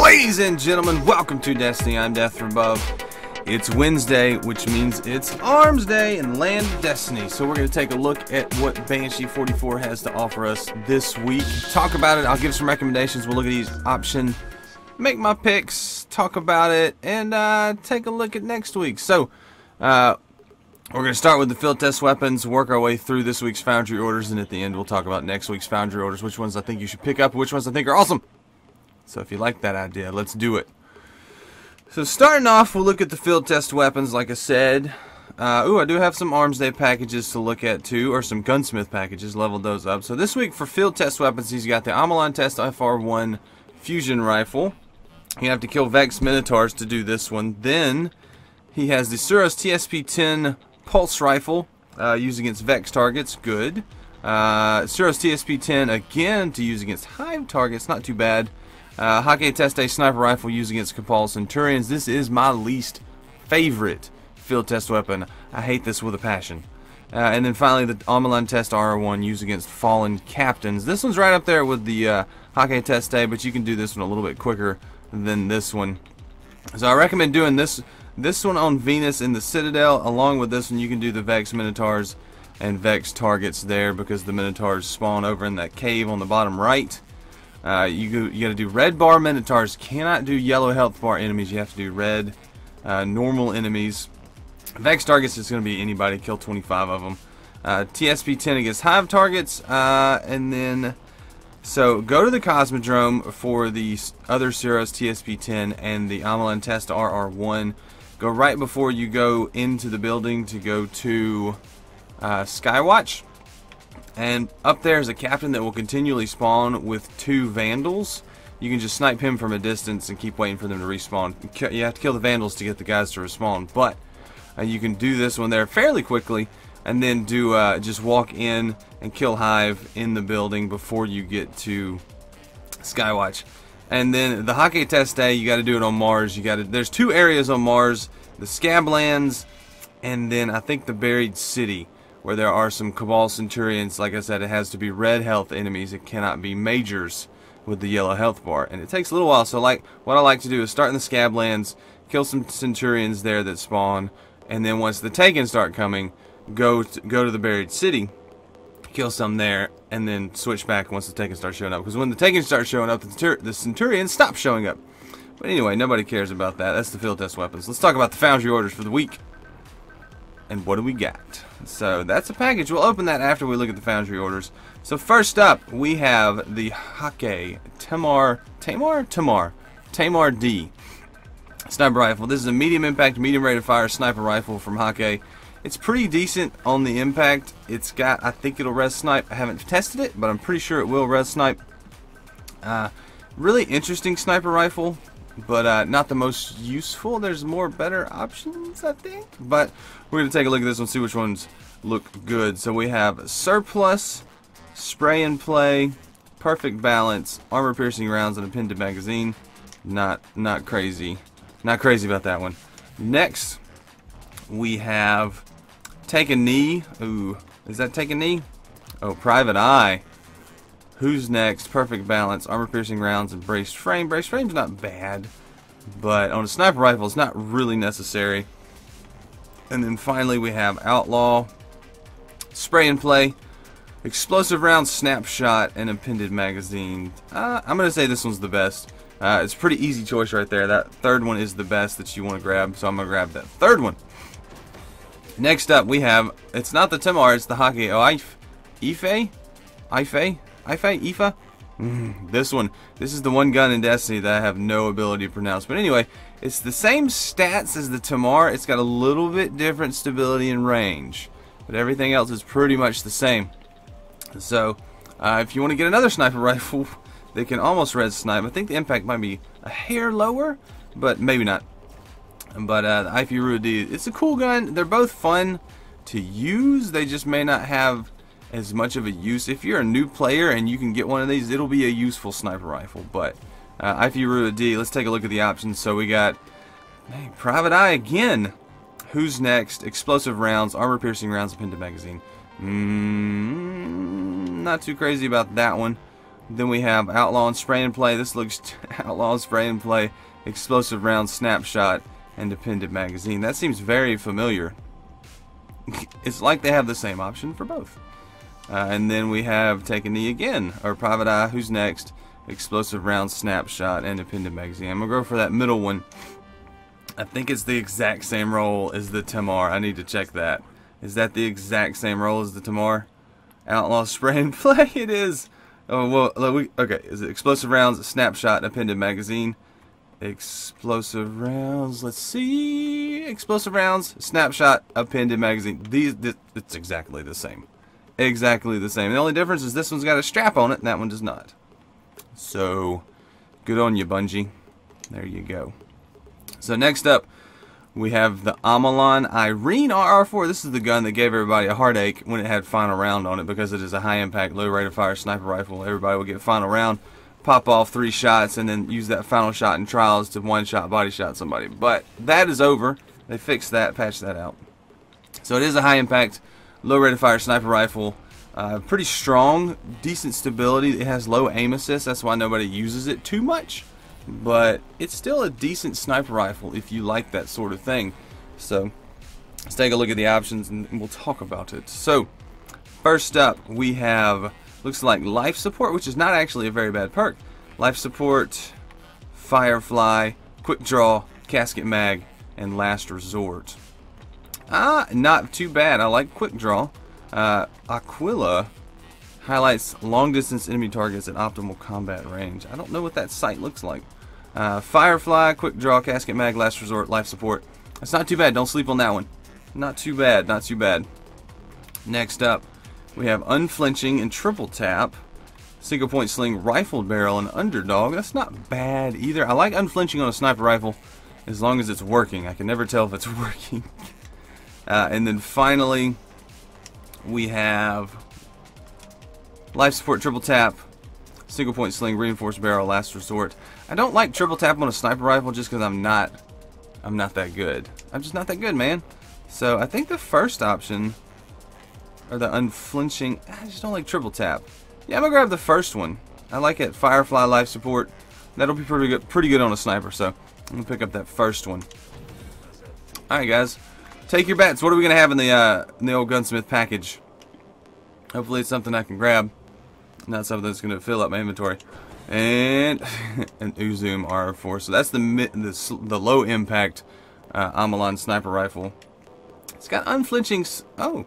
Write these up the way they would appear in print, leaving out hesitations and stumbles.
Ladies and gentlemen, welcome to Destiny. I'm Death from Above. It's Wednesday, which means it's Armsday in the land of Destiny. So we're going to take a look at what Banshee 44 has to offer us this week. Talk about it. I'll give some recommendations. We'll look at each option, make my picks, talk about it, and take a look at next week. So we're going to start with the field test weapons, work our way through this week's Foundry orders, and at the end we'll talk about next week's Foundry orders, which ones I think you should pick up, which ones I think are awesome. So if you like that idea, let's do it. So starting off, we'll look at the field test weapons, like I said. I do have some Armsday packages to look at too, or some gunsmith packages, leveled those up. So this week for field test weapons, he's got the Omolon Test FR1 fusion rifle. You have to kill Vex Minotaurs to do this one. Then he has the Suros TSP-10 pulse rifle, used against Vex targets, good. Suros TSP-10 again to use against Hive targets, not too bad. Hakke Test-A sniper rifle used against Cabal Centurions. This is my least favorite field test weapon. I hate this with a passion. And then finally the Omolon Test RR1 used against Fallen Captains. This one's right up there with the Hakke Test-A, but you can do this one a little bit quicker than this one. So I recommend doing this one on Venus in the Citadel. Along with this one, you can do the Vex Minotaurs and Vex targets there, because the Minotaurs spawn over in that cave on the bottom right. You got to do red bar Minotaurs. Cannot do yellow health bar enemies. You have to do red normal enemies. Vex targets is going to be anybody. Kill 25 of them. TSP-10 against Hive targets. And then, so go to the Cosmodrome for the other Suros TSP-10 and the Omolon Test RR1. Go right before you go into the building to go to Skywatch. And up there is a captain that will continually spawn with 2 Vandals. You can just snipe him from a distance and keep waiting for them to respawn. You have to kill the Vandals to get the guys to respawn, but you can do this one there fairly quickly, and then do just walk in and kill Hive in the building before you get to Skywatch. And then the Hakke Test-A, you got to do it on Mars. There's 2 areas on Mars: the Scablands, and then I think the Buried City, where there are some Cabal Centurions. Like I said, it has to be red health enemies. It cannot be majors with the yellow health bar. And it takes a little while, so what I like to do is start in the Scablands, kill some Centurions there that spawn, and then once the Taken start coming, go to the Buried City, kill some there, and then switch back once the Taken start showing up. Because when the Taken start showing up, the Centurions stop showing up. But anyway, nobody cares about that. That's the field test weapons. Let's talk about the Foundry orders for the week. And what do we got? So that's a package. We'll open that after we look at the Foundry orders. So first up, we have the Hakke Tamar-D sniper rifle. This is a medium impact, medium rate of fire sniper rifle from Hakke. It's pretty decent on the impact. It's got, I think it'll res snipe. I haven't tested it, but I'm pretty sure it will res snipe. Really interesting sniper rifle, but not the most useful. There's more better options, I think. But we're going to take a look at this one, see which ones look good. So we have surplus, spray and play, perfect balance, armor piercing rounds, and a pinned magazine. Not crazy. Not crazy about that one. Next, we have take a knee. Ooh, is that take a knee? Oh, private eye. Who's next? Perfect balance, armor piercing rounds, and braced frame. Braced frame's not bad, but on a sniper rifle, it's not really necessary. And then finally, we have outlaw, spray and play, explosive round, snapshot, and a pinned magazine. I'm gonna say this one's the best. It's a pretty easy choice right there. That third one is the best that you want to grab, so I'm gonna grab that third one. Next up, we have, it's not the Tamar, it's the Hakke Aoife. This one. This is the one gun in Destiny that I have no ability to pronounce. But anyway, it's the same stats as the Tamar. It's got a little bit different stability and range, but everything else is pretty much the same. So, if you want to get another sniper rifle, they can almost res snipe. I think the impact might be a hair lower, but maybe not. But the Aoife Rua-D, it's a cool gun. They're both fun to use. They just may not have as much of a use. If you're a new player and you can get one of these, it'll be a useful sniper rifle. But Aoife Rua-D, let's take a look at the options. So we got private eye again. Who's next? Explosive rounds, armor piercing rounds, pinned magazine. Not too crazy about that one. Then we have Outlaw and Spray and Play. This looks Outlaw Spray and Play, Explosive Round, Snapshot, Independent Magazine. That seems very familiar. It's like they have the same option for both. And then we have Take a Knee again, or Private Eye, Who's Next, Explosive Round, Snapshot, Independent Magazine. I'm going to go for that middle one. I think it's the exact same roll as the Tamar. I need to check that. Is that the exact same roll as the Tamar? Outlaw Spray and Play? It is. Oh, well, okay. Is it Explosive Rounds, Snapshot, Appended Magazine? Explosive Rounds, let's see. Explosive Rounds, Snapshot, Appended Magazine. It's exactly the same. Exactly the same. The only difference is this one's got a strap on it and that one does not. So, good on you, Bungie. There you go. So next up, we have the Omolon Eirene RR4. This is the gun that gave everybody a heartache when it had final round on it, because it is a high impact, low rate of fire sniper rifle. Everybody will get final round, pop off 3 shots, and then use that final shot in trials to one-shot body shot somebody. But that is over. They fixed that, patched that out. So it is a high impact, low rate of fire sniper rifle. Pretty strong, decent stability. It has low aim assist. That's why nobody uses it too much. But it's still a decent sniper rifle if you like that sort of thing. So let's take a look at the options and we'll talk about it. So first up, we have, looks like life support, which is not actually a very bad perk. Life support, Firefly, quick draw, casket mag, and last resort. Not too bad. I like quick draw. Aquila highlights long distance enemy targets at optimal combat range. I don't know what that sight looks like. Firefly, quick draw, casket mag, last resort, life support. That's not too bad. Don't sleep on that one. Not too bad. Not too bad. Next up, we have unflinching and triple tap, single point sling, rifled barrel, and underdog. That's not bad either. I like unflinching on a sniper rifle as long as it's working. I can never tell if it's working. And then finally, we have life support, triple tap, single point sling, reinforced barrel, last resort. I don't like triple tap on a sniper rifle just because I'm not that good. I'm just not that good, man. So I think the first option, or the unflinching, I just don't like triple tap. Yeah, I'm gonna grab the first one. I like it. Firefly, life support. That'll be pretty good on a sniper. So I'm gonna pick up that first one. All right, guys, take your bets. What are we gonna have in the old gunsmith package? Hopefully it's something I can grab, not something that's gonna fill up my inventory. And an Uzume RR4. So that's the low impact Omolon sniper rifle. It's got unflinching. Oh,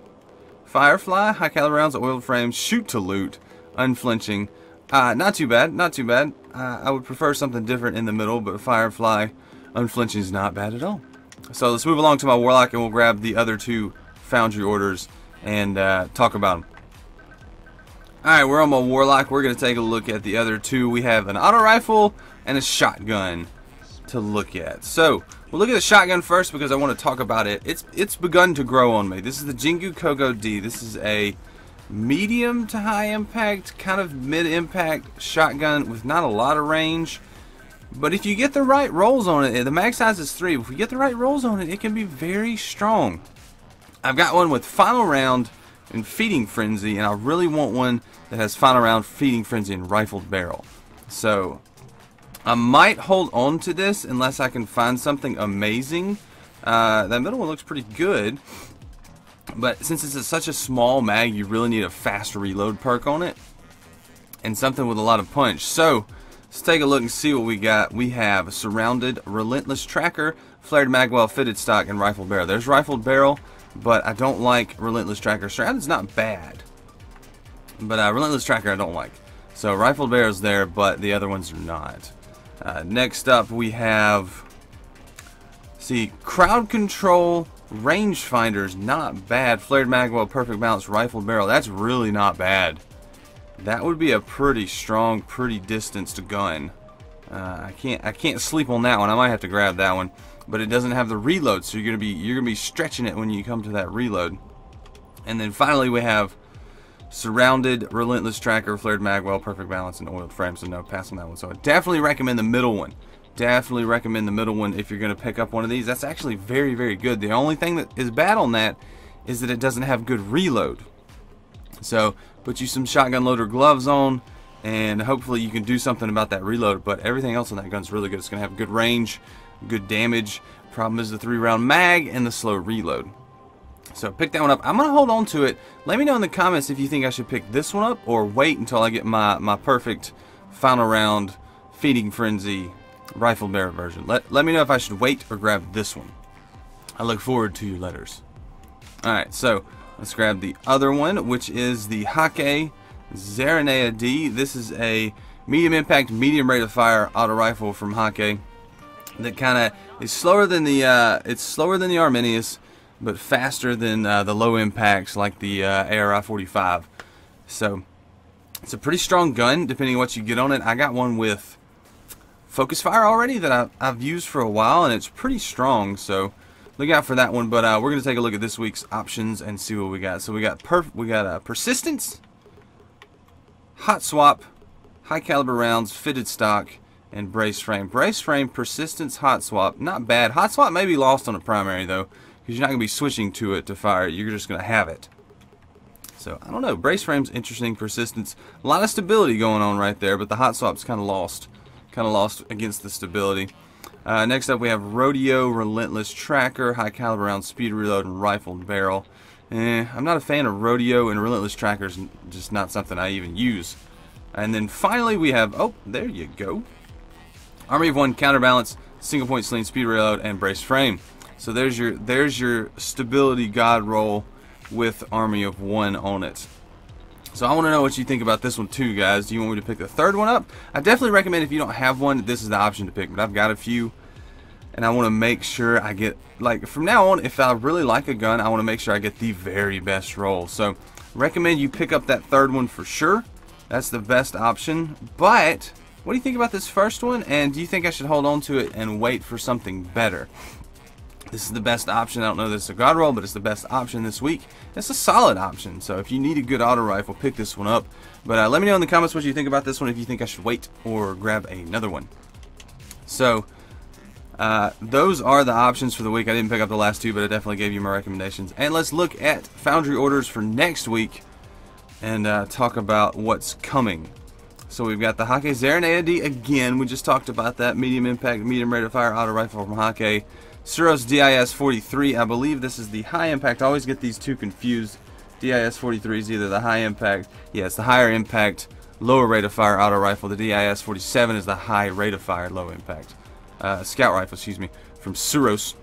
Firefly, high caliber rounds, oiled frames, shoot to loot, unflinching. Not too bad. Not too bad. I would prefer something different in the middle, but Firefly, unflinching is not bad at all. So let's move along to my Warlock, and we'll grab the other 2 Foundry orders and talk about them. Alright, we're on my Warlock. We're going to take a look at the other 2. We have an auto rifle and a shotgun to look at. So, we'll look at the shotgun first because I want to talk about it. It's begun to grow on me. This is the Ginga Kogo D. This is a medium to high impact, kind of mid impact shotgun with not a lot of range. But if you get the right rolls on it, the mag size is 3. If you get the right rolls on it, it can be very strong. I've got one with final round and feeding frenzy, and I really want one that has final round, feeding frenzy, and rifled barrel. So I might hold on to this unless I can find something amazing. That middle one looks pretty good, but since it's such a small mag, you really need a fast reload perk on it and something with a lot of punch. So let's take a look and see what we got. We have surrounded, relentless tracker, flared magwell, fitted stock, and rifled barrel. There's rifled barrel, but I don't like Relentless Tracker. Surrounded's not bad, but Relentless Tracker I don't like. So Rifled Barrel's there, but the other ones are not. Next up we have, see, Crowd Control, Rangefinder's not bad. Flared Magwell, Perfect Balance, Rifled Barrel. That's really not bad. That would be a pretty strong, pretty distanced gun. I can't sleep on that one. I might have to grab that one. But it doesn't have the reload, so you're gonna be stretching it when you come to that reload. And then finally we have surrounded, relentless tracker, flared magwell, perfect balance, and oiled frame. So no, pass on that one. So I definitely recommend the middle one. Definitely recommend the middle one if you're gonna pick up one of these. That's actually very, very good. The only thing that is bad on that is that it doesn't have good reload. So put you some shotgun loader gloves on, and hopefully you can do something about that reload. But everything else on that gun's really good. It's going to have good range, good damage. Problem is the 3-round mag and the slow reload. So pick that one up. I'm going to hold on to it. Let me know in the comments if you think I should pick this one up or wait until I get my perfect final round Feeding Frenzy rifle bearer version. Let me know if I should wait or grab this one. I look forward to your letters. Alright, so let's grab the other one, which is the Hakke Zarinaea-D. This is a medium impact, medium rate of fire auto rifle from Hakke that kind of is slower than the Arminius, but faster than the low impacts like the ARI-45. So it's a pretty strong gun depending on what you get on it. I got one with focus fire already that I've used for a while, and it's pretty strong, so look out for that one. But we're going to take a look at this week's options and see what we got. So we got persistence, hot swap, high caliber rounds, fitted stock, and brace frame. Brace frame, persistence, hot swap, not bad. Hot swap may be lost on a primary though, because you're not going to be switching to it to fire it. You're just going to have it. So I don't know. Brace frame's interesting. Persistence, a lot of stability going on right there, but the hot swap's kind of lost. Against the stability. Next up we have Rodeo, Relentless Tracker, high caliber round, speed reload, and rifle and barrel. I'm not a fan of Rodeo, and Relentless Tracker's just not something I even use. And then finally we have, oh, there you go, Army of One, counterbalance, single point sling, speed reload, and brace frame. So there's your stability god roll with Army of One on it. So I want to know what you think about this one too, guys. Do you want me to pick the third one up? I definitely recommend, if you don't have one, this is the option to pick. But I've got a few, and I want to make sure I get, like, from now on, if I really like a gun, I want to make sure I get the very best roll. So recommend you pick up that third one for sure. That's the best option. But what do you think about this first one? And do you think I should hold on to it and wait for something better? This is the best option. I don't know that it's a god roll, but it's the best option this week. It's a solid option. So if you need a good auto rifle, pick this one up. But let me know in the comments what you think about this one, if you think I should wait or grab another one. So those are the options for the week. I didn't pick up the last two, but I definitely gave you my recommendations. And let's look at Foundry orders for next week and talk about what's coming. So we've got the Hakke Zarinaea-D again. We just talked about that. Medium impact, medium rate of fire auto rifle from Hakke. Suros DIS-43, I believe this is the high impact. I always get these two confused. DIS-43 is either the high impact, yeah, it's the higher impact, lower rate of fire auto rifle. The DIS-47 is the high rate of fire, low impact scout rifle, excuse me, from Suros.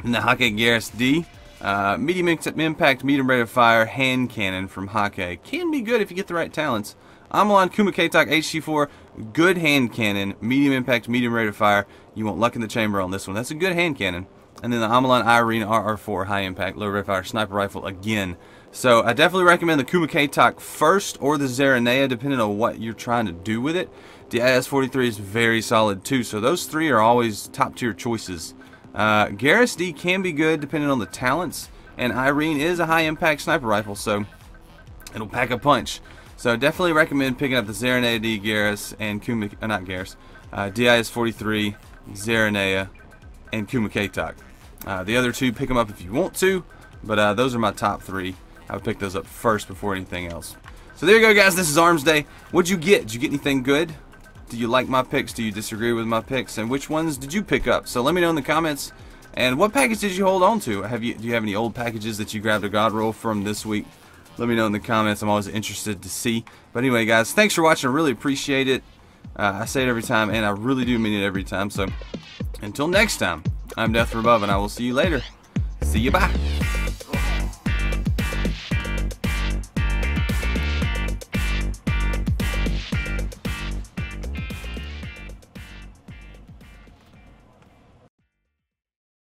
And the Hakke Zarinaea-D, medium impact, medium rate of fire hand cannon from Hakke. Can be good if you get the right talents. Omolon Uzume HG4, good hand cannon, medium impact, medium rate of fire. You want luck in the chamber on this one. That's a good hand cannon. And then the Omolon Eirene RR4, high impact, low rate of fire sniper rifle again. So I definitely recommend the Uzume first, or the Zarinaea, depending on what you're trying to do with it. The IS-43 is very solid too. So those three are always top tier choices. Zarinaea-D can be good depending on the talents, and Eirene is a high impact sniper rifle, so it'll pack a punch. So definitely recommend picking up the Zarinaea-D, Garrus, and DIS-43, Zarinaea, and Uzume. The other two, pick them up if you want to, but those are my top three. I would pick those up first before anything else. So there you go, guys. This is Armsday. What'd you get? Did you get anything good? Do you like my picks? Do you disagree with my picks? And which ones did you pick up? So let me know in the comments. And what package did you hold on to? Do you have any old packages that you grabbed a god roll from this week? Let me know in the comments. I'm always interested to see. But anyway, guys, thanks for watching. I really appreciate it. I say it every time, and I really do mean it every time. So until next time, I'm Death from Above, and I will see you later. See you, bye.